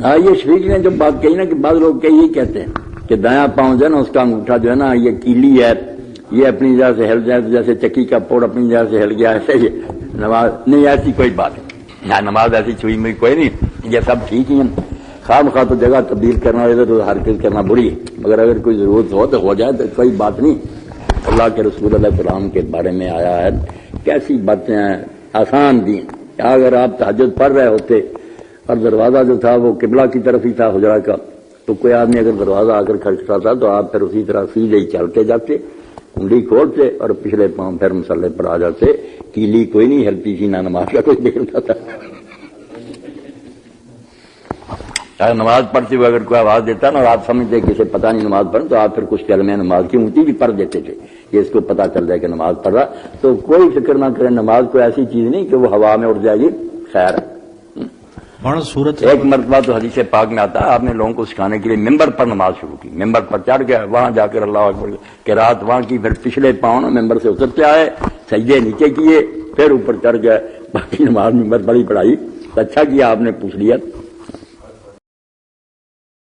ہاں یہ شفیق نے جو بات کہی نا کہ بعض لوگ یہی کہتے ہیں کہ دایاں پاؤں جو ہے نا اس کا انگوٹھا جو ہے نا یہ کیلی ہے، یہ اپنی جگہ سے ہل جائے تو جیسے چکی کا پوڑ اپنی جگہ سے ہل گیا ایسے ہی نماز نہیں، ایسی کوئی بات نہیں، نماز ایسی چھوئی میں کوئی نہیں، یہ سب ٹھیک ہی ہیں، خواہ مخواہ تو جگہ تبدیل کرنا ادھر تو حرکت کرنا بری ہے، مگر اگر کوئی ضرورت ہو تو ہو جائے تو کوئی بات نہیں۔ اللہ کے رسول علیہ السلام کے بارے میں آیا ہے، کیسی باتیں ہیں، آسان دین۔ اگر آپ تہجد پڑھ رہے ہوتے اور دروازہ جو تھا وہ قبلہ کی طرف ہی تھا حجرہ کا، تو کوئی آدمی اگر دروازہ آ کر کھٹکھٹاتا تو آپ پھر اسی طرح سیدھے ہی چلتے جاتے، انگلی کھولتے اور پچھلے پاؤں پھر مسلح پر آ جاتے، کیلی کوئی نہیں ہلتی تھی، نہ نماز کا کوئی دیکھتا تھا۔ اگر نماز پڑھتے ہوئے اگر کوئی آواز دیتا نا اور آپ سمجھتے کہ اسے پتہ نہیں نماز پڑھ، تو آپ پھر کچھ کلمے نماز کی اونچی بھی پڑھ دیتے تھے کہ اس کو پتہ چل جائے کہ نماز پڑھ رہا، تو کوئی فکر نہ کریں، نماز کوئی ایسی چیز نہیں کہ وہ ہوا میں اڑ جائے گی، خیر ہے۔ ایک مرتبہ تو حدیث پاک میں آتا ہے آپ نے لوگوں کو سکھانے کے لیے ممبر پر نماز شروع کی، ممبر پر چڑھ گیا، وہاں جا کر اللہ اکبر کہ رات وہاں کی، پھر پچھلے پاؤں نا ممبر سے اترتے آئے، سجدے نیچے کیے، پھر اوپر چڑھ گئے، باقی نماز ممبر پر ہی پڑھائی۔ اچھا کیا آپ نے پوچھ لیا۔